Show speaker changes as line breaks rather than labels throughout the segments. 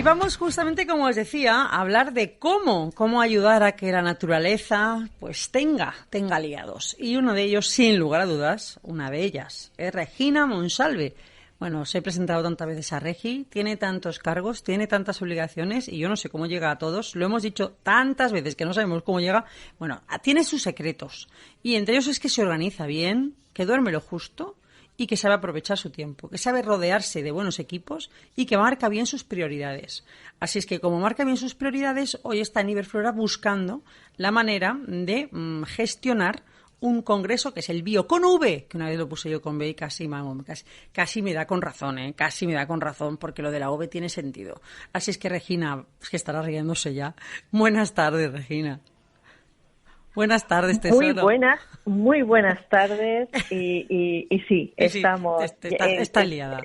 vamos justamente, como os decía, a hablar de cómo ayudar a que la naturaleza pues tenga aliados. Y uno de ellos, sin lugar a dudas, una de ellas, es Regina Monsalve. Bueno, os he presentado tantas veces a Regi, tiene tantos cargos, tiene tantas obligaciones y yo no sé cómo llega a todos. Lo hemos dicho tantas veces que no sabemos cómo llega. Bueno, tiene sus secretos y entre ellos es que se organiza bien, que duerme lo justo y que sabe aprovechar su tiempo, que sabe rodearse de buenos equipos y que marca bien sus prioridades. Así es que como marca bien sus prioridades, hoy está en Iberflora buscando la manera de gestionar un congreso que es el Bio con V, que una vez lo puse yo con B y casi me da con razón, casi me da con razón, porque lo de la V tiene sentido. Así es que Regina, es que estará riéndose ya. Buenas tardes, Regina. Buenas tardes, tesoro.
Muy buenas tardes y sí, estamos...
Estás liada.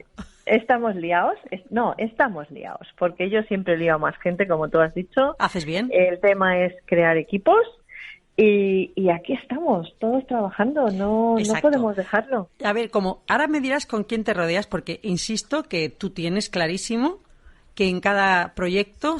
¿Estamos liados? No, estamos liados, porque yo siempre lío a más gente, como tú has dicho.
¿Haces bien?
El tema es crear equipos. Y aquí estamos, todos trabajando, no podemos dejarlo.
A ver, ahora me dirás con quién te rodeas, porque insisto que tú tienes clarísimo que en cada proyecto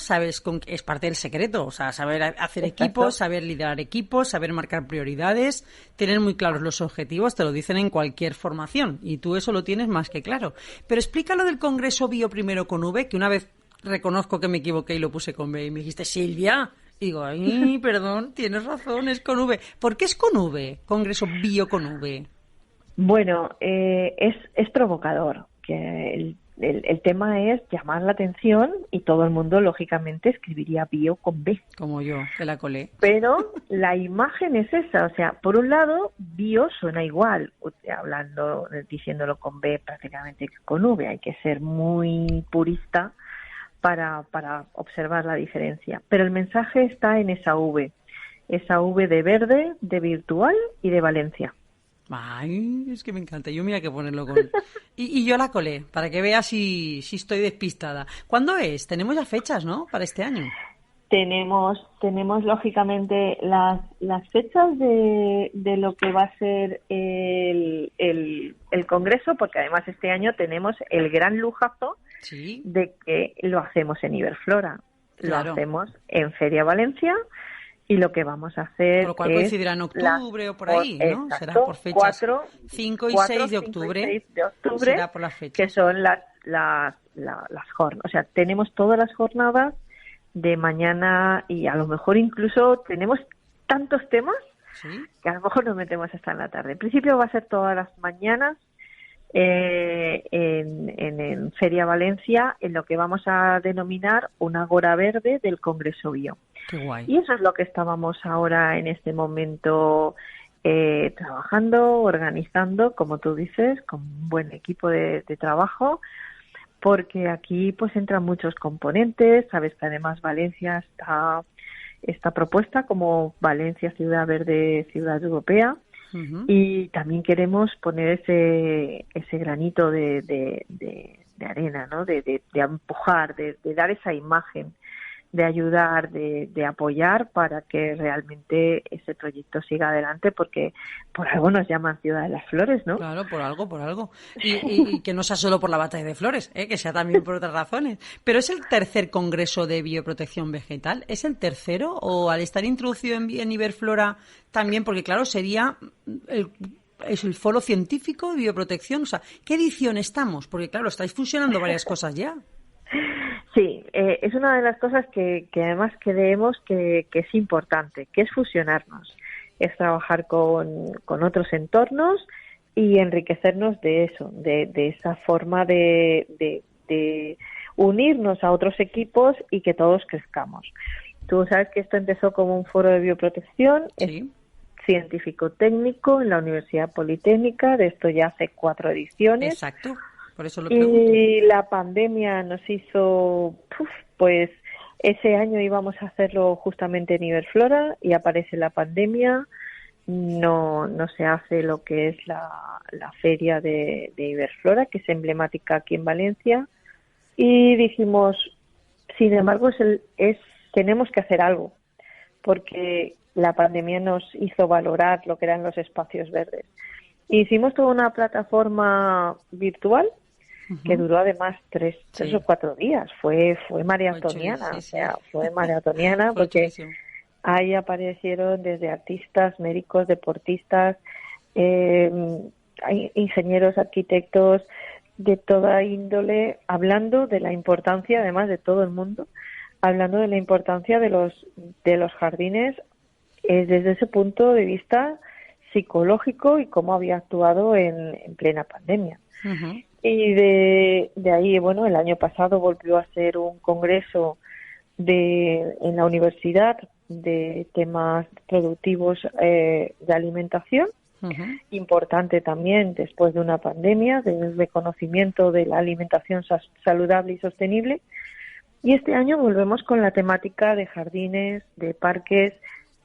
es parte del secreto, o sea, saber hacer equipos, saber liderar equipos, saber marcar prioridades, tener muy claros los objetivos, te lo dicen en cualquier formación, y tú eso lo tienes más que claro. Pero explícalo del Congreso Bio primero con V, que una vez reconozco que me equivoqué y lo puse con B, y me dijiste, Silvia. Digo, ay, perdón, tienes razón, es con V. ¿Por qué es con V? Congreso Bio con V.
Bueno, es provocador. Que el tema es llamar la atención y todo el mundo, lógicamente, escribiría bio con B.
Como yo, que la colé.
Pero la imagen es esa. O sea, por un lado, bio suena igual. Diciéndolo con B prácticamente que con V. Hay que ser muy purista para observar la diferencia. Pero el mensaje está en esa V de verde, de virtual y de Valencia.
Ay, es que me encanta. Yo mira que ponerlo con... y yo la colé, para que veas si estoy despistada. ¿Cuándo es? Tenemos ya fechas, ¿no? Para este año.
Tenemos lógicamente las fechas de lo que va a ser el congreso, porque además este año tenemos el gran lujazo de que lo hacemos en Iberflora. Claro. Lo hacemos en Feria Valencia y lo que vamos a hacer
por lo cual coincidirá en octubre o por ahí, ¿no?
Exacto,
será por fechas 5 y 6 de octubre. Será por las fechas.
Que son las jornadas. O sea, tenemos todas las jornadas de mañana y a lo mejor incluso tenemos tantos temas que a lo mejor nos metemos hasta en la tarde. En principio va a ser todas las mañanas en Feria Valencia, en lo que vamos a denominar una Agora Verde del Congreso Bio.
Qué guay.
Y eso es lo que estábamos ahora en este momento trabajando, organizando, como tú dices, con un buen equipo de trabajo, porque aquí pues entran muchos componentes. Sabes que además Valencia está propuesta como Valencia Ciudad Verde, Ciudad Europea. Uh-huh. Y también queremos poner ese granito de arena, ¿no? De empujar, de dar esa imagen, de ayudar, de apoyar para que realmente ese proyecto siga adelante, porque por algo nos llaman Ciudad de las Flores, ¿no?
Claro, por algo. Y que no sea solo por la batalla de flores, que sea también por otras razones. Pero ¿es el tercer congreso de bioprotección vegetal? ¿Es el tercero? ¿O al estar introducido en Iberflora también? Porque claro, sería es el foro científico de bioprotección. O sea, ¿qué edición estamos? Porque claro, estáis fusionando varias cosas ya.
Sí, es una de las cosas que además creemos que es importante, que es fusionarnos, es trabajar con otros entornos y enriquecernos de eso, de esa forma de unirnos a otros equipos y que todos crezcamos. Tú sabes que esto empezó como un foro de bioprotección,
sí.
Es científico-técnico en la Universidad Politécnica, de esto ya hace 4 ediciones.
Exacto. Por eso lo pregunto.
Y la pandemia nos hizo, pues ese año íbamos a hacerlo justamente en Iberflora y aparece la pandemia, no se hace lo que es la feria de Iberflora, que es emblemática aquí en Valencia, y dijimos, sin embargo, tenemos que hacer algo, porque la pandemia nos hizo valorar lo que eran los espacios verdes. Hicimos toda una plataforma virtual que duró además tres o 4 días. Fue maratoniana,
Sí,
o sea, fue maratoniana
Fue
porque
chulísimo.
ahí aparecieron desde artistas, médicos, deportistas, eh, hay ingenieros, arquitectos, de toda índole, hablando de la importancia, además de todo el mundo, hablando de la importancia de los jardines desde ese punto de vista psicológico y cómo había actuado en plena pandemia.
Ujú.
Y de ahí, bueno, el año pasado volvió a ser un congreso en la universidad de temas productivos de alimentación,
Ujú.
importante también después de una pandemia, del reconocimiento de la alimentación saludable y sostenible. Y este año volvemos con la temática de jardines, de parques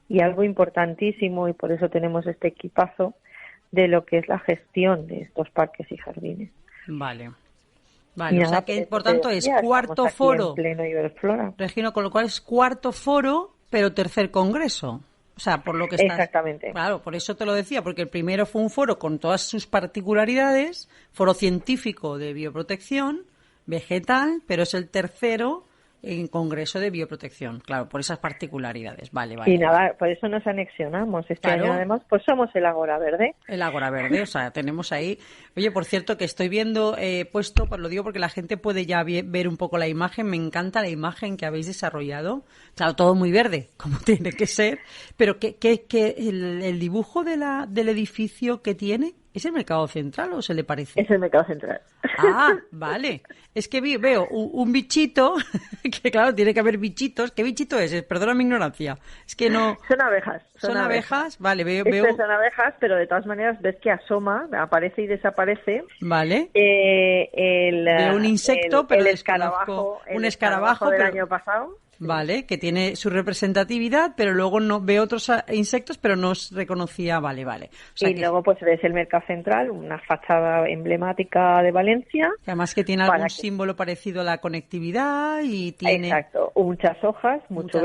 y algo importantísimo, y por eso tenemos este equipazo, de lo que es la gestión de estos parques y jardines.
Vale.
Y
Vale, o sea
nada, por
que,
eso
por
te
tanto, es
decía, estamos
cuarto
aquí en
foro,
pleno Iberflora.
Regino, con lo cual es cuarto foro, pero tercer congreso. O sea, por lo que estás...
Exactamente.
Claro, por eso te lo decía, porque el primero fue un foro con todas sus particularidades, foro científico de bioprotección vegetal, pero es el tercero en congreso de bioprotección, claro, por esas particularidades. Vale,
Y
vale, vale.
nada, por eso nos anexionamos. Este año,
Claro,
además, pues somos el Ágora Verde.
el Ágora Verde, o sea, tenemos ahí. Oye, por cierto, que estoy viendo, puesto, pues lo digo porque la gente puede ya ver un poco la imagen. Me encanta la imagen que habéis desarrollado. Claro, todo muy verde, como tiene que ser. Pero que el dibujo del edificio que tiene, ¿es el Mercado Central o se le parece?
Es el Mercado Central.
Ah, vale. Es que veo un bichito, que claro, tiene que haber bichitos. ¿Qué bichito es? Perdona mi ignorancia. Es que no...
Son abejas.
¿Son abejas? Vale,
Estas son abejas, pero de todas maneras ves que asoma, aparece y desaparece.
Vale. Veo un insecto, pero
el
desconozco.
escarabajo,
Un escarabajo,
del
pero...
año pasado.
Vale, que tiene su representatividad, pero luego no veo otros insectos, pero no os reconocía. Vale, vale. O sea
Y luego pues ves el Mercado Central, una fachada emblemática de Valencia.
que además que tiene algún símbolo parecido a la conectividad y tiene...
Exacto, muchas hojas, mucho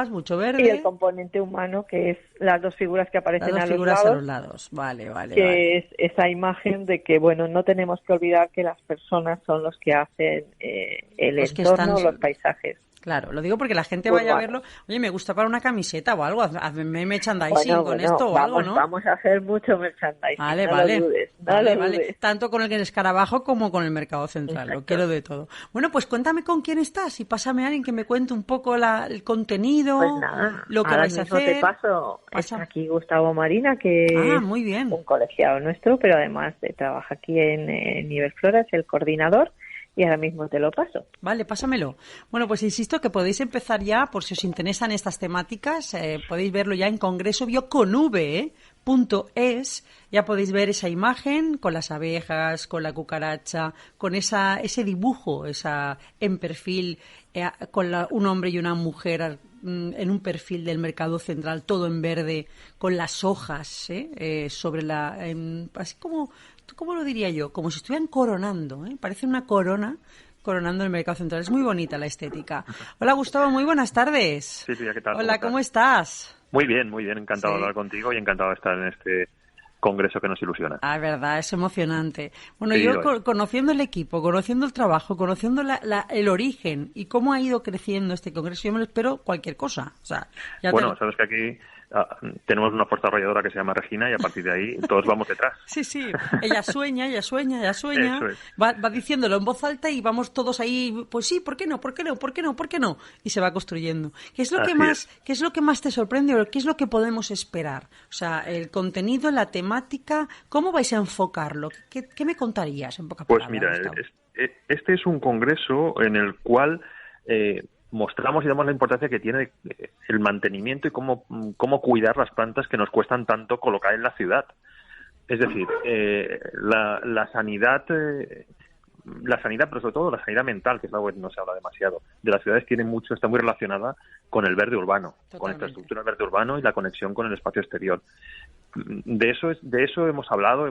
mucho verde.
Y el componente humano, que es las dos figuras que aparecen
Las dos figuras a los lados. Vale, vale,
que
vale.
es esa imagen de que, bueno, no tenemos que olvidar que las personas son los que hacen el
Los que
entorno,
están...
los paisajes.
Claro, lo digo porque la gente vaya a verlo. Oye, me gusta para una camiseta o algo. Hazme merchandising con esto o algo, ¿no?
Vamos a hacer mucho merchandising.
Vale,
no
vale.
Lo dudes,
vale,
lo
vale.
dudes.
Tanto con el escarabajo como con el Mercado Central.
Exacto.
Lo quiero de todo. Bueno, pues cuéntame con quién estás y pásame a alguien que me cuente un poco el contenido,
Pues nada,
lo que
ahora
vais a
mismo
hacer.
te paso.
Pasa.
Está aquí Gustavo Marina, que es
muy bien.
un colegiado nuestro, pero además trabaja aquí en Iberflora, es el coordinador. Y ahora mismo te lo paso.
Vale, pásamelo. Bueno, pues insisto que podéis empezar ya, por si os interesan estas temáticas, podéis verlo ya en congresobioconv.es. Ya podéis ver esa imagen con las abejas, con la cucaracha, con ese dibujo, en perfil, con un hombre y una mujer en un perfil del Mercado Central, todo en verde, con las hojas sobre así como... ¿Cómo lo diría yo? Como si estuvieran coronando, ¿eh? Parece una corona coronando el Mercado Central. Es muy bonita la estética. Hola, Gustavo, muy buenas tardes.
Sí, ¿qué tal?
Hola, ¿cómo estás?
Muy bien, encantado de hablar contigo y encantado de estar en este congreso que nos ilusiona.
Ah, verdad, es emocionante. Bueno,
Sí,
yo conociendo el equipo, conociendo el trabajo, conociendo el origen y cómo ha ido creciendo este congreso, yo me lo espero cualquier cosa. O sea,
sabes que aquí tenemos una fuerza arrolladora que se llama Regina y a partir de ahí todos vamos detrás.
Sí, ella sueña. Eso es. Va diciéndolo en voz alta y vamos todos ahí, pues sí, ¿por qué no? Y se va construyendo. ¿Qué es lo que más te sorprende o qué es lo que podemos esperar? O sea, el contenido, la temática, ¿cómo vais a enfocarlo? ¿Qué me contarías en pocas palabras?
Pues mira,
Gustavo?
este es un congreso en el cual mostramos y damos la importancia que tiene el mantenimiento y cómo cuidar las plantas que nos cuestan tanto colocar en la ciudad. Es decir, la sanidad, pero sobre todo la sanidad mental, que es algo que no se habla demasiado, de las ciudades está muy relacionada con el verde urbano,
Totalmente.
con la infraestructura del verde urbano y la conexión con el espacio exterior. De eso hemos hablado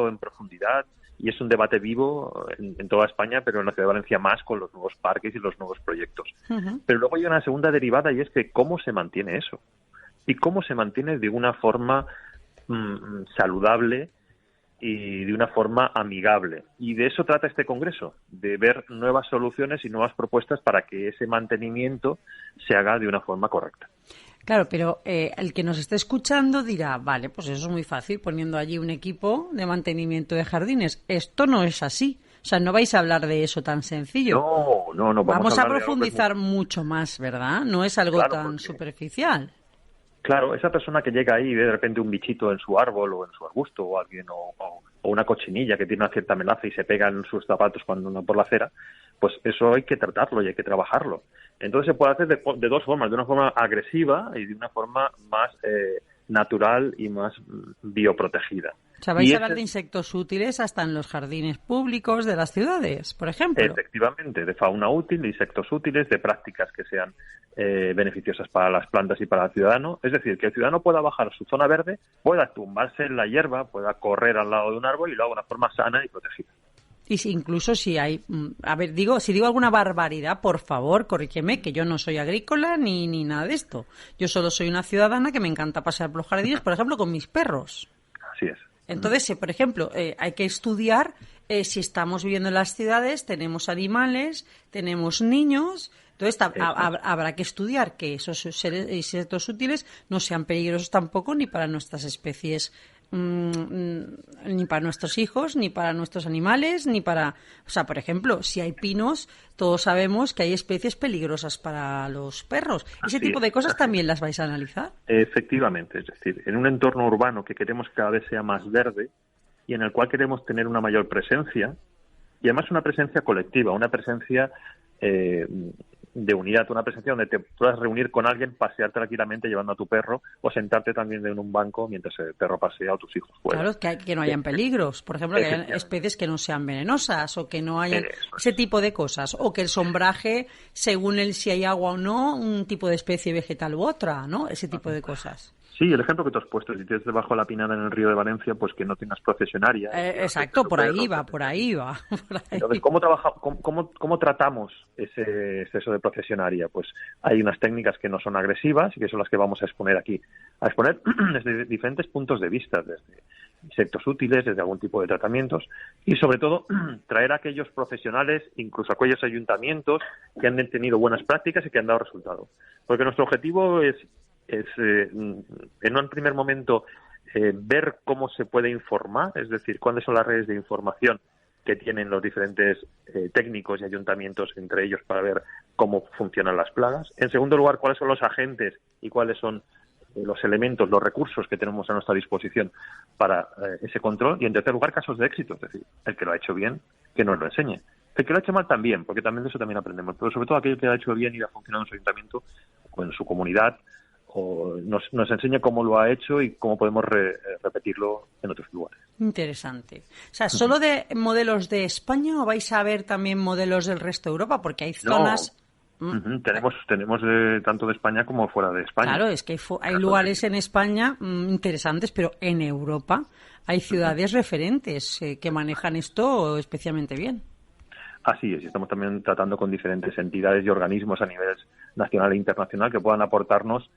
en profundidad y es un debate vivo en toda España, pero en la ciudad de Valencia más con los nuevos parques y los nuevos proyectos.
Uh-huh.
Pero luego hay una segunda derivada y es que cómo se mantiene eso y cómo se mantiene de una forma saludable y de una forma amigable. Y de eso trata este congreso, de ver nuevas soluciones y nuevas propuestas para que ese mantenimiento se haga de una forma correcta.
Claro, pero el que nos esté escuchando dirá, vale, pues eso es muy fácil, poniendo allí un equipo de mantenimiento de jardines. Esto no es así. O sea, no vais a hablar de eso tan sencillo.
No.
Vamos a
hablar
profundizar mucho más, ¿verdad? No es algo tan superficial.
Claro, esa persona que llega ahí y ve de repente un bichito en su árbol o en su arbusto o alguien o una cochinilla que tiene una cierta melaza y se pega en sus zapatos cuando anda por la acera, pues eso hay que tratarlo y hay que trabajarlo. Entonces se puede hacer de dos formas, de una forma agresiva y de una forma más natural y más bioprotegida.
O sea, vais a hablar de insectos útiles hasta en los jardines públicos de las ciudades, por ejemplo.
Efectivamente, de fauna útil, de insectos útiles, de prácticas que sean beneficiosas para las plantas y para el ciudadano. Es decir, que el ciudadano pueda bajar a su zona verde, pueda tumbarse en la hierba, pueda correr al lado de un árbol y lo haga de una forma sana y protegida.
Y incluso si hay, si digo alguna barbaridad, por favor, corrígeme, que yo no soy agrícola ni nada de esto. Yo solo soy una ciudadana que me encanta pasear por los jardines, por ejemplo, con mis perros.
Así es.
Entonces, por ejemplo, hay que estudiar si estamos viviendo en las ciudades, tenemos animales, tenemos niños. Entonces, habrá que estudiar que esos insectos útiles no sean peligrosos tampoco ni para nuestras especies, ni para nuestros hijos, ni para nuestros animales, ni para... O sea, por ejemplo, si hay pinos, todos sabemos que hay especies peligrosas para los perros. ¿Ese tipo de cosas también las vais a analizar?
Efectivamente, es decir, en un entorno urbano que queremos que cada vez sea más verde y en el cual queremos tener una mayor presencia, y además una presencia colectiva, una presencia de unidad, una presencia donde te puedas reunir con alguien, pasear tranquilamente llevando a tu perro o sentarte también en un banco mientras el perro pasea o tus hijos juegan.
Claro, que no hayan peligros, por ejemplo, que hayan especies que no sean venenosas o que no haya ese tipo de cosas, o que el sombraje, según si hay agua o no, un tipo de especie vegetal u otra, ¿no? Ese tipo de cosas.
Sí, el ejemplo que tú has puesto, si tienes debajo la pinada en el río de Valencia, pues que no tengas procesionaria.
Exacto, por ahí va.
Entonces, ¿cómo tratamos ese exceso de procesionaria? Pues hay unas técnicas que no son agresivas y que son las que vamos a exponer aquí. A exponer desde diferentes puntos de vista, desde insectos útiles, desde algún tipo de tratamientos y, sobre todo, traer a aquellos profesionales, incluso a aquellos ayuntamientos que han tenido buenas prácticas y que han dado resultado. Porque nuestro objetivo es en un primer momento ver cómo se puede informar, es decir, cuáles son las redes de información que tienen los diferentes técnicos y ayuntamientos entre ellos para ver cómo funcionan las plagas. En segundo lugar, cuáles son los agentes y cuáles son los elementos, los recursos que tenemos a nuestra disposición para ese control. Y en tercer lugar, casos de éxito, es decir, el que lo ha hecho bien, que nos lo enseñe. El que lo ha hecho mal también, porque también de eso también aprendemos, pero sobre todo aquel que lo ha hecho bien y ha funcionado en su ayuntamiento o en su comunidad, o nos enseña cómo lo ha hecho y cómo podemos repetirlo en otros lugares.
Interesante. O sea, ¿solo de modelos de España o vais a ver también modelos del resto de Europa? Porque hay zonas...
Tenemos tanto de España como fuera de España.
Claro, es que hay lugares en España interesantes, pero en Europa hay ciudades referentes que manejan esto especialmente bien.
Así es, y estamos también tratando con diferentes entidades y organismos a nivel nacional e internacional que puedan aportarnos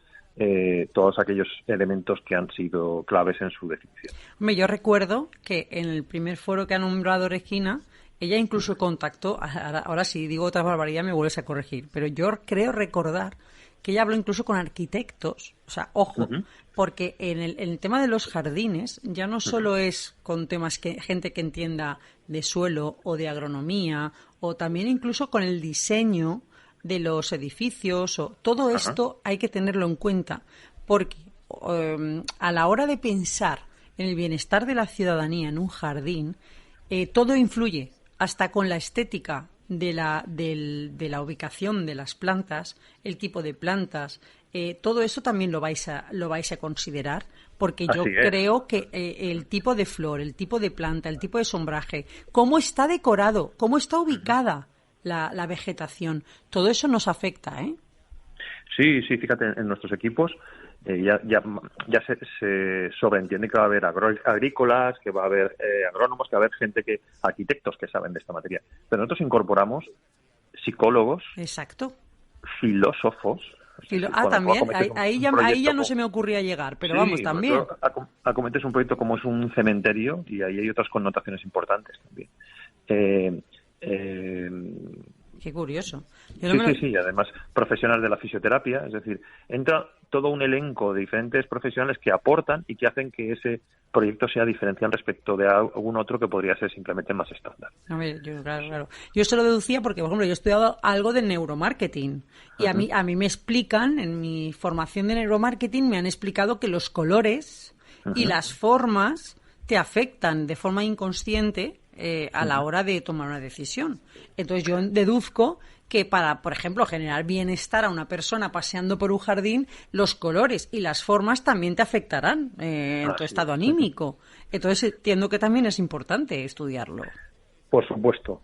todos aquellos elementos que han sido claves en su definición.
Hombre, yo recuerdo que en el primer foro que ha nombrado Regina, ella incluso contactó, ahora si digo otra barbaridad me vuelves a corregir, pero yo creo recordar que ella habló incluso con arquitectos, o sea, ojo, porque en el tema de los jardines ya no solo es con temas que gente que entienda de suelo o de agronomía, o también incluso con el diseño de los edificios, o todo esto hay que tenerlo en cuenta, porque a la hora de pensar en el bienestar de la ciudadanía en un jardín, todo influye, hasta con la estética de la ubicación de las plantas, el tipo de plantas, todo eso también lo vais a considerar, porque yo creo que el tipo de flor, el tipo de planta, el tipo de sombraje, cómo está decorado, cómo está ubicada la vegetación, todo eso nos afecta, ¿eh?
Sí, fíjate, en nuestros equipos ya se sobreentiende que va a haber agrícolas, que va a haber agrónomos, que va a haber arquitectos que saben de esta materia. Pero nosotros incorporamos psicólogos,
exacto,
filósofos,
También, ahí ya no se me ocurría llegar, pero sí, vamos, también.
Acometes un proyecto como es un cementerio y ahí hay otras connotaciones importantes también.
Qué curioso.
Sí, además profesional de la fisioterapia, es decir, entra todo un elenco de diferentes profesionales que aportan y que hacen que ese proyecto sea diferencial respecto de algún otro que podría ser simplemente más estándar.
A ver, claro. Yo esto lo deducía porque, por ejemplo, yo he estudiado algo de neuromarketing y a mí me explican, en mi formación de neuromarketing, me han explicado que los colores y las formas te afectan de forma inconsciente a la hora de tomar una decisión. Entonces yo deduzco que para, por ejemplo, generar bienestar a una persona paseando por un jardín, los colores y las formas también te afectarán en tu estado anímico. Entonces entiendo que también es importante estudiarlo.
Por supuesto,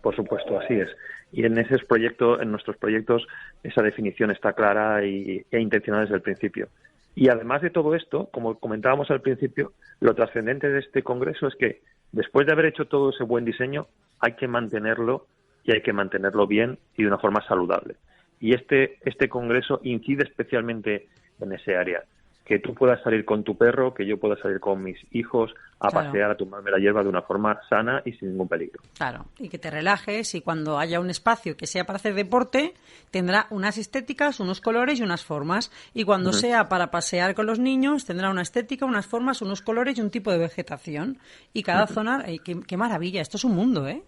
así es. Y en nuestros proyectos, esa definición está clara e intencionada desde el principio. Y además de todo esto, como comentábamos al principio, lo trascendente de este congreso es que después de haber hecho todo ese buen diseño, hay que mantenerlo y hay que mantenerlo bien y de una forma saludable. Y este congreso incide especialmente en ese área. Que tú puedas salir con tu perro, que yo pueda salir con mis hijos a pasear, a tomarme la hierba de una forma sana y sin ningún peligro.
Claro, y que te relajes y cuando haya un espacio que sea para hacer deporte, tendrá unas estéticas, unos colores y unas formas. Y cuando sea para pasear con los niños, tendrá una estética, unas formas, unos colores y un tipo de vegetación. Y cada zona, qué maravilla, esto es un mundo, ¿eh?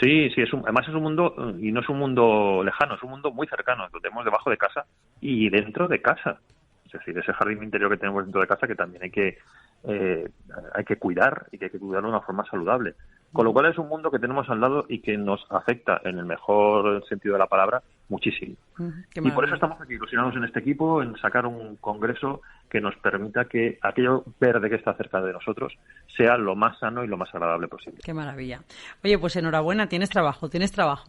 Sí, además es un mundo, y no es un mundo lejano, es un mundo muy cercano, lo tenemos debajo de casa y dentro de casa. Es decir, ese jardín interior que tenemos dentro de casa que también hay que cuidar y que hay que cuidarlo de una forma saludable. Con lo cual es un mundo que tenemos al lado y que nos afecta, en el mejor sentido de la palabra, muchísimo. Y por eso estamos aquí ilusionados en este equipo, en sacar un congreso que nos permita que aquello verde que está cerca de nosotros sea lo más sano y lo más agradable posible.
Qué maravilla. Oye, pues enhorabuena, tienes trabajo.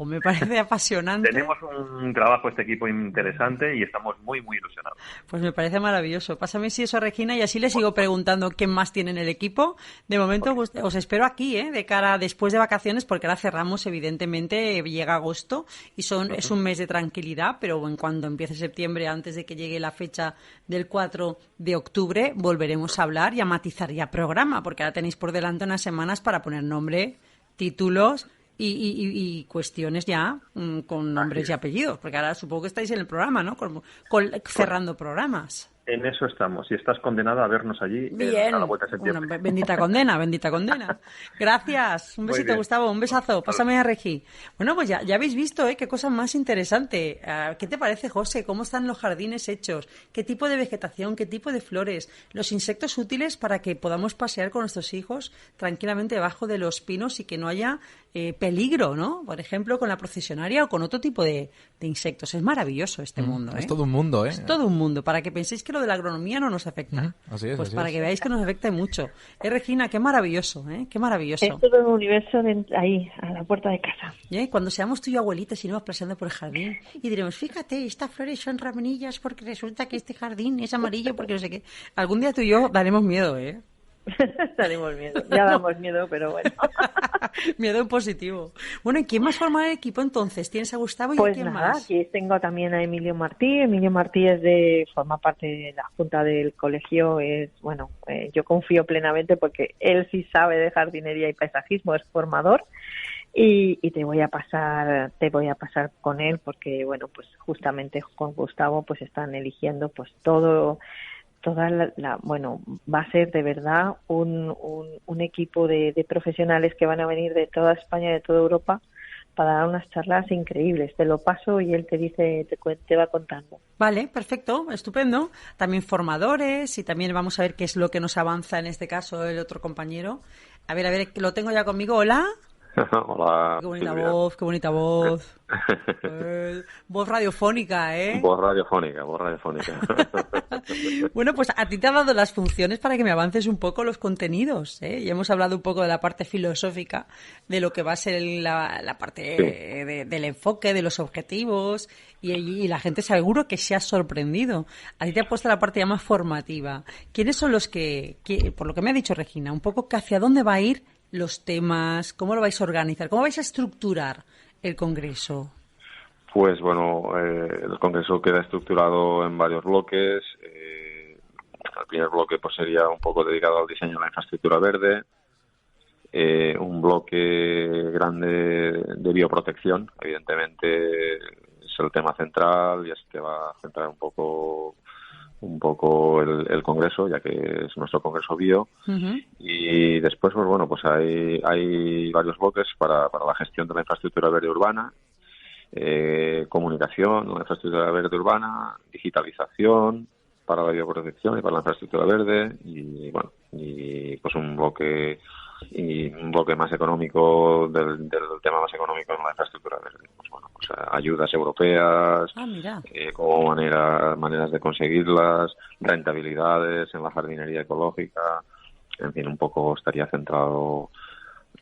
Me parece apasionante.
Tenemos un trabajo, este equipo interesante y estamos muy, muy ilusionados.
Pues me parece maravilloso. Pásame si eso, Regina, y así le sigo preguntando quién más tiene en el equipo. De momento os espero aquí, de cara después de vacaciones, porque ahora cerramos, evidentemente, llega agosto y es un mes de tranquilidad, pero en cuando empiece septiembre, antes de que llegue la fecha del 4 de octubre, volveremos a hablar y a matizar ya programa, porque ahora tenéis por delante unas semanas para poner nombre, títulos y cuestiones ya con nombres y apellidos, porque ahora supongo que estáis en el programa, ¿no? Cerrando programas.
En eso estamos, y estás condenada a vernos allí.
Bien.
A la vuelta de septiembre.
Bueno, bendita condena. Gracias. Un besito, Gustavo, un besazo. Pásame a Regi. Bueno, pues ya habéis visto, qué cosa más interesante. ¿Qué te parece, José? ¿Cómo están los jardines hechos? ¿Qué tipo de vegetación? ¿Qué tipo de flores? Los insectos útiles para que podamos pasear con nuestros hijos tranquilamente debajo de los pinos y que no haya peligro, ¿no? Por ejemplo, con la procesionaria o con otro tipo de insectos. Es maravilloso este mundo,
Es todo un mundo,
Es todo un mundo. Para que penséis que lo de la agronomía no nos afecta.
Así es,
pues
así
para
es.
que veáis que nos afecta mucho. Regina, qué maravilloso, qué maravilloso.
Es todo un universo ahí, a la puerta de casa.
Cuando seamos tú y yo abuelitas y iremos paseando por el jardín y diremos, fíjate, estas flores son ramonillas porque resulta que este jardín es amarillo porque no sé qué. Algún día tú y yo daremos miedo,
Daremos miedo. Ya damos miedo, pero bueno.
Miedo en positivo. Bueno, ¿y quién más forma el equipo entonces? ¿Tienes a Gustavo y
pues
a quién
nada,
más?
Aquí tengo también a Emilio Martí. Emilio Martí forma parte de la junta del colegio. Yo confío plenamente porque él sí sabe de jardinería y paisajismo, es formador. Y te voy a pasar con él porque pues justamente con Gustavo pues están eligiendo pues va a ser de verdad un equipo de profesionales que van a venir de toda España y de toda Europa para dar unas charlas increíbles. Te lo paso y él te va contando.
Vale, perfecto, estupendo. También formadores y también vamos a ver qué es lo que nos avanza en este caso el otro compañero. A ver, lo tengo ya conmigo. Hola.
Hola.
Qué bonita voz. Voz radiofónica,
Voz radiofónica.
Bueno, pues a ti te han dado las funciones para que me avances un poco los contenidos, Y hemos hablado un poco de la parte filosófica, de lo que va a ser la parte del enfoque, de los objetivos, y la gente seguro que se ha sorprendido. A ti te ha puesto la parte ya más formativa. ¿Quiénes son los que, por lo que me ha dicho Regina, un poco que hacia dónde va a ir los temas, cómo lo vais a organizar, cómo vais a estructurar el congreso?
Pues bueno, el Congreso queda estructurado en varios bloques. El primer bloque pues sería un poco dedicado al diseño de la infraestructura verde. Un bloque grande de bioprotección, evidentemente es el tema central y es que va a centrar un poco el Congreso, ya que es nuestro Congreso Bio. Uh-huh. Y después, pues bueno, pues hay varios bloques para la gestión de la infraestructura verde urbana, comunicación, la infraestructura verde urbana, digitalización para la bioprotección y para la infraestructura verde, y bueno, y pues un bloque más económico del tema más económico en la infraestructura verde. Pues bueno, pues ayudas europeas, como maneras de conseguirlas, rentabilidades en la jardinería ecológica, en fin, un poco estaría centrado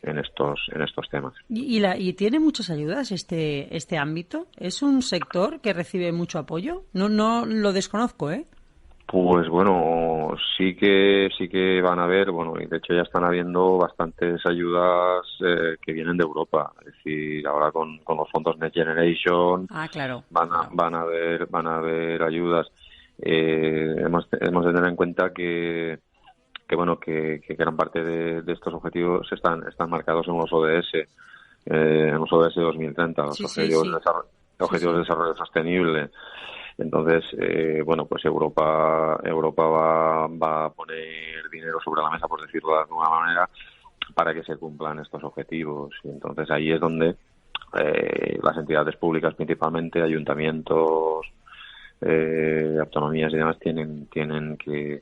en estos temas.
¿Y tiene muchas ayudas este ámbito? ¿Es un sector que recibe mucho apoyo? No lo desconozco, ¿eh?
Pues bueno, sí que van a haber, bueno, y de hecho ya están habiendo bastantes ayudas que vienen de Europa. Es decir, ahora con los fondos Next Generation,
claro,
van a haber ayudas. Hemos de tener en cuenta que gran parte de estos objetivos están marcados en los ODS, en los ODS 2030, los objetivos de desarrollo sostenible. Entonces, pues Europa va a poner dinero sobre la mesa, por decirlo de alguna manera, para que se cumplan estos objetivos. Y entonces ahí es donde las entidades públicas, principalmente ayuntamientos, autonomías y demás, tienen que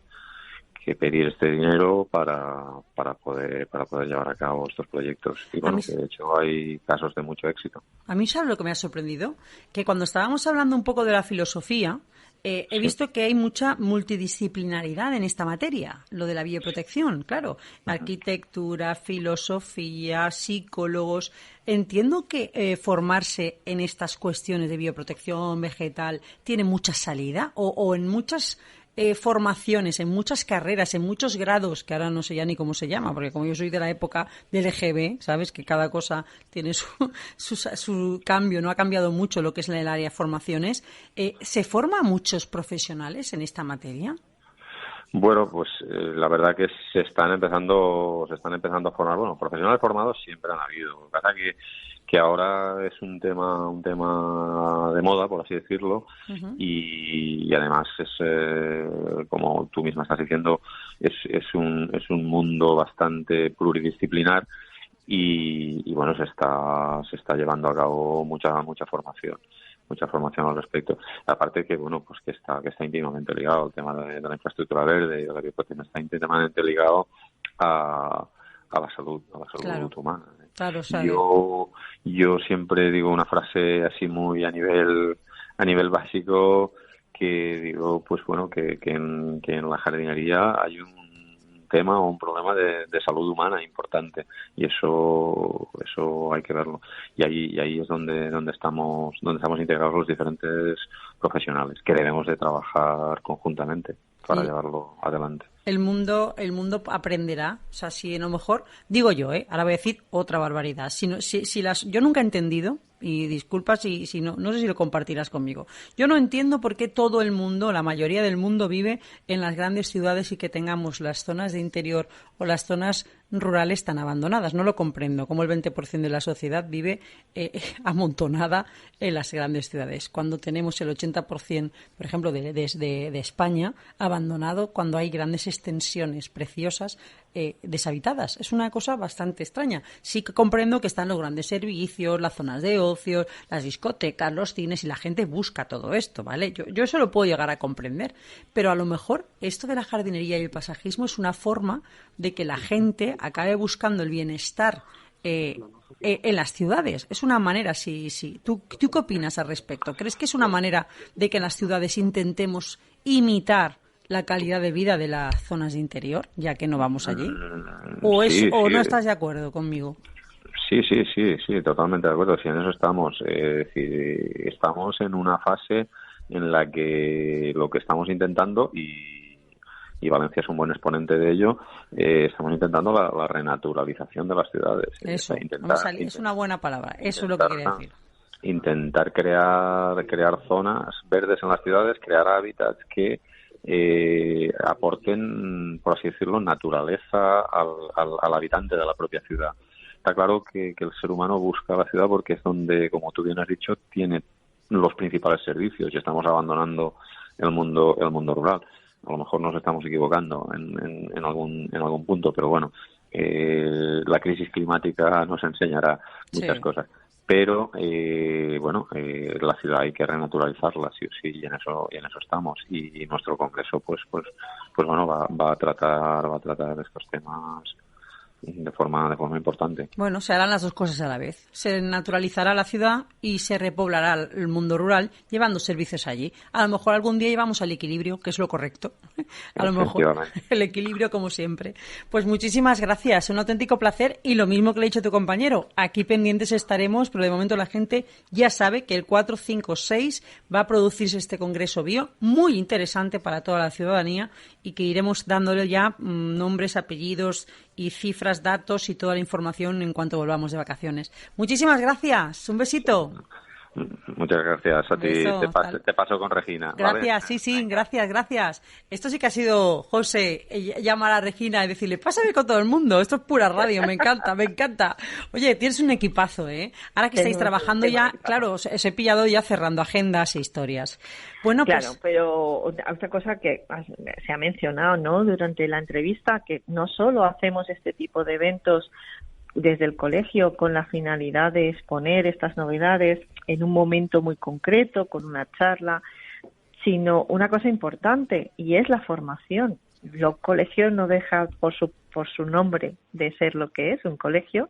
pedir este dinero para poder llevar a cabo estos proyectos. Y bueno, que de hecho hay casos de mucho éxito.
A mí, ¿sabes lo que me ha sorprendido? Que cuando estábamos hablando un poco de la filosofía, he visto que hay mucha multidisciplinaridad en esta materia, lo de la bioprotección, claro. Arquitectura, filosofía, psicólogos. Entiendo que formarse en estas cuestiones de bioprotección vegetal tiene mucha salida o en muchas formaciones, en muchas carreras, en muchos grados, que ahora no sé ya ni cómo se llama, porque como yo soy de la época del EGB, ¿sabes? Que cada cosa tiene su cambio, no ha cambiado mucho lo que es el área de formaciones. ¿Se forma a muchos profesionales en esta materia?
Bueno, pues la verdad que se están empezando a formar. Bueno, profesionales formados siempre han habido. Lo que pasa que ahora es un tema de moda, por así decirlo, uh-huh. y además es como tú misma estás diciendo, es un mundo bastante pluridisciplinar y bueno, se está llevando a cabo mucha formación al respecto. Aparte que bueno, pues que está íntimamente ligado el tema de la infraestructura verde y de la bioprotección, está íntimamente ligado a la salud claro. humana.
Claro,
yo siempre digo una frase así muy a nivel básico, que digo pues bueno que en la jardinería hay un tema o un problema de salud humana importante, y eso hay que verlo, y ahí es donde estamos integrados los diferentes profesionales, que debemos de trabajar conjuntamente para llevarlo adelante.
El mundo aprenderá, o sea, si a lo mejor, digo yo, ahora voy a decir otra barbaridad, yo nunca he entendido, y disculpa si no sé si lo compartirás conmigo, yo no entiendo por qué todo el mundo, la mayoría del mundo vive en las grandes ciudades y que tengamos las zonas de interior o las zonas rurales tan abandonadas. No lo comprendo, como el 20% de la sociedad vive amontonada en las grandes ciudades, cuando tenemos el 80%, por ejemplo, de España abandonado, cuando hay grandes extensiones preciosas deshabitadas. Es una cosa bastante extraña. Sí que comprendo que están los grandes servicios, las zonas de ocio, las discotecas, los cines, y la gente busca todo esto, ¿vale? Yo eso lo puedo llegar a comprender, pero a lo mejor esto de la jardinería y el pasajismo es una forma de que la gente acabe buscando el bienestar en las ciudades. Es una manera, sí. ¿Tú qué opinas al respecto? ¿Crees que es una manera de que en las ciudades intentemos imitar la calidad de vida de las zonas de interior, ya que no vamos allí? ¿O no estás de acuerdo conmigo?
Sí, totalmente de acuerdo. Sí, en eso estamos. Es decir, estamos en una fase en la que lo que estamos intentando, y Valencia es un buen exponente de ello, estamos intentando la renaturalización de las ciudades.
Eso, es una buena palabra. Eso es lo que quería decir.
intentar crear zonas verdes en las ciudades, crear hábitats que aporten, por así decirlo, naturaleza al habitante de la propia ciudad. Está claro que el ser humano busca la ciudad porque es donde, como tú bien has dicho, tiene los principales servicios, y estamos abandonando el mundo rural. A lo mejor nos estamos equivocando en algún punto, pero bueno, la crisis climática nos enseñará muchas cosas. Pero la ciudad hay que renaturalizarla, sí o sí, y en eso estamos. Y nuestro congreso pues bueno, va a tratar estos temas de forma importante.
Bueno, se harán las dos cosas a la vez. Se naturalizará la ciudad y se repoblará el mundo rural llevando servicios allí. A lo mejor algún día llevamos al equilibrio, que es lo correcto. A lo mejor el equilibrio como siempre. Pues muchísimas gracias, un auténtico placer, y lo mismo que le ha dicho tu compañero. Aquí pendientes estaremos, pero de momento la gente ya sabe que el 4, 5, 6 va a producirse este Congreso Bio, muy interesante para toda la ciudadanía, y que iremos dándole ya nombres, apellidos y cifras, datos y toda la información en cuanto volvamos de vacaciones. Muchísimas gracias. Un besito.
Muchas gracias a ti. Te paso con Regina.
Gracias,
¿vale?
sí, gracias. Esto sí que ha sido, José, llamar a Regina y decirle, pásame con todo el mundo, esto es pura radio, me encanta. Oye, tienes un equipazo, ¿eh? Ahora que estáis trabajando ya, claro, os he pillado ya cerrando agendas e historias. Bueno,
claro,
pues...
pero otra cosa que se ha mencionado, ¿no?, durante la entrevista, que no solo hacemos este tipo de eventos desde el colegio con la finalidad de exponer estas novedades en un momento muy concreto, con una charla, sino una cosa importante, y es la formación. El colegio no deja por su nombre de ser lo que es, un colegio,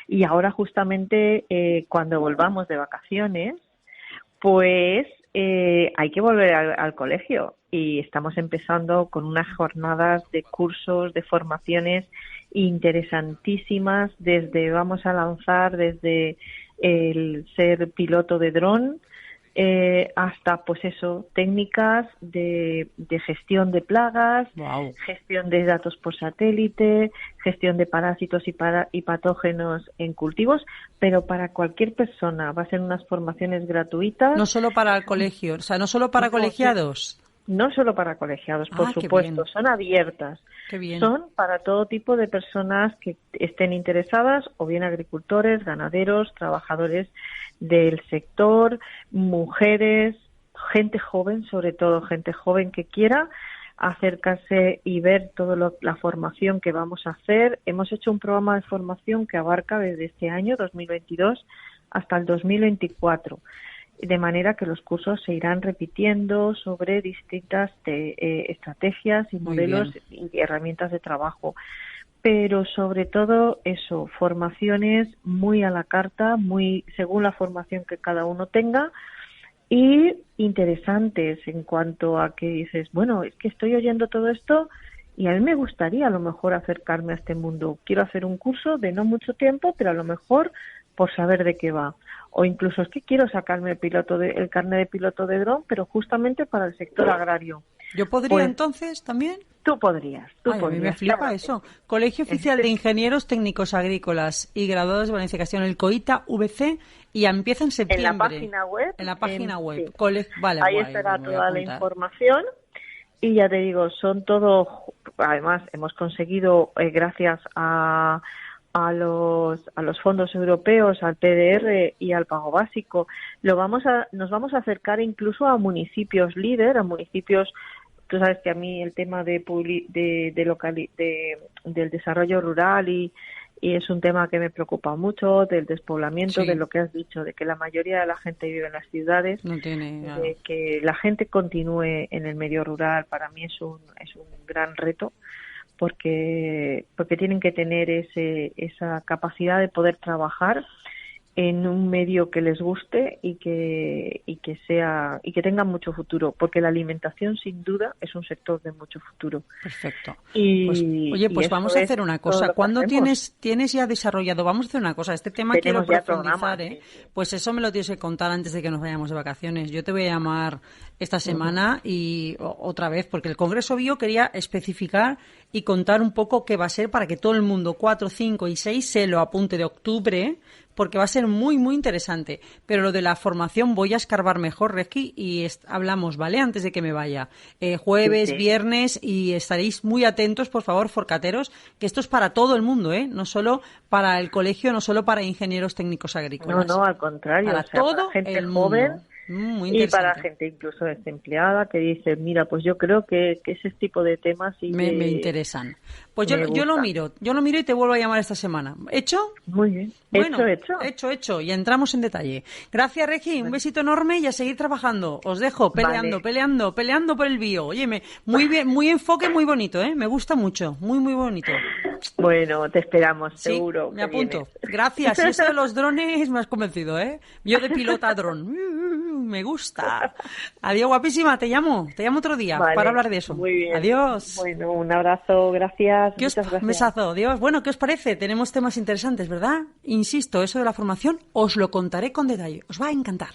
y ahora justamente cuando volvamos de vacaciones, pues hay que volver al colegio, y estamos empezando con unas jornadas de cursos, de formaciones interesantísimas, vamos a lanzar desde el ser piloto de dron hasta, pues eso, técnicas de gestión de plagas, gestión de datos por satélite, gestión de parásitos y patógenos en cultivos, pero para cualquier persona. Va a ser unas formaciones gratuitas.
No solo para el colegio, o sea, no solo para colegiados.
No solo para colegiados, por supuesto, son abiertas.
Qué bien.
Son para todo tipo de personas que estén interesadas, o bien agricultores, ganaderos, trabajadores del sector, mujeres, gente joven, sobre todo gente joven que quiera acercarse y ver toda la formación que vamos a hacer. Hemos hecho un programa de formación que abarca desde este año 2022 hasta el 2024. De manera que los cursos se irán repitiendo sobre distintas estrategias y modelos y herramientas de trabajo. Pero sobre todo eso, formaciones muy a la carta, muy según la formación que cada uno tenga, y interesantes en cuanto a que dices, bueno, es que estoy oyendo todo esto y a mí me gustaría a lo mejor acercarme a este mundo. Quiero hacer un curso de no mucho tiempo, pero a lo mejor por saber de qué va. O incluso es que quiero sacarme el carnet de piloto de dron, pero justamente para el sector agrario.
¿Yo podría entonces también?
Tú podrías.
A mí me flipa eso. Colegio Oficial de Ingenieros Técnicos Agrícolas y Graduados de Bonificación, el COITA VC, y empieza en septiembre.
En la página web.
En la página web.
Sí.
Vale,
ahí estará toda la información. Y ya te digo, son todo. Además, hemos conseguido, gracias a los fondos europeos, al PDR y al pago básico, nos vamos a acercar incluso a municipios líder, a municipios. Tú sabes que a mí el tema del desarrollo rural y es un tema que me preocupa mucho, del despoblamiento, de lo que has dicho, de que la mayoría de la gente vive en las ciudades, de que la gente continúe en el medio rural. Para mí es un gran reto, porque tienen que tener esa capacidad de poder trabajar en un medio que les guste y que tengan mucho futuro, porque la alimentación sin duda es un sector de mucho futuro.
Perfecto.
Pues
vamos a hacer una cosa. ¿Cuándo tienes ya desarrollado? Vamos a hacer una cosa. Este tema quiero profundizar, Pues eso me lo tienes que contar antes de que nos vayamos de vacaciones. Yo te voy a llamar esta semana y otra vez, porque el Congreso Bio quería especificar y contar un poco qué va a ser para que todo el mundo 4, 5 y 6 se lo apunte de octubre, porque va a ser muy, muy interesante. Pero lo de la formación voy a escarbar mejor, Regi, y hablamos, ¿vale? Antes de que me vaya. Jueves,
Sí.
viernes, y estaréis muy atentos, por favor, forcateros, que esto es para todo el mundo, ¿eh? No solo para el colegio, no solo para ingenieros técnicos agrícolas.
No, al contrario.
Para
o sea,
todo
para gente
el
joven
mundo. Muy
y para
interesante.
gente incluso desempleada que dice, mira, pues yo creo que ese tipo de temas sí
Me
que
interesan. Pues
me
yo lo
gusta.
miro y te vuelvo a llamar esta semana. ¿Hecho?
Muy bien.
Bueno,
Hecho.
y entramos en detalle. Gracias, Regi, un besito enorme y a seguir trabajando. Os dejo peleando,
Vale.
peleando por el bio. Oye, muy bien, muy enfoque, muy bonito, ¿eh? Me gusta mucho, muy, muy bonito.
Bueno, te esperamos,
Sí,
seguro.
me
que
apunto.
vienes.
Gracias. Y eso de los drones me has convencido, ¿eh? Yo de pilota dron. Me gusta. Adiós, guapísima. Te llamo otro día para
Vale,
hablar de eso.
muy bien.
Adiós.
Bueno, un abrazo, gracias. Muchas gracias.
Besazo, adiós. Bueno, ¿qué os parece? Tenemos temas interesantes, ¿verdad? Insisto, eso de la formación os lo contaré con detalle. Os va a encantar.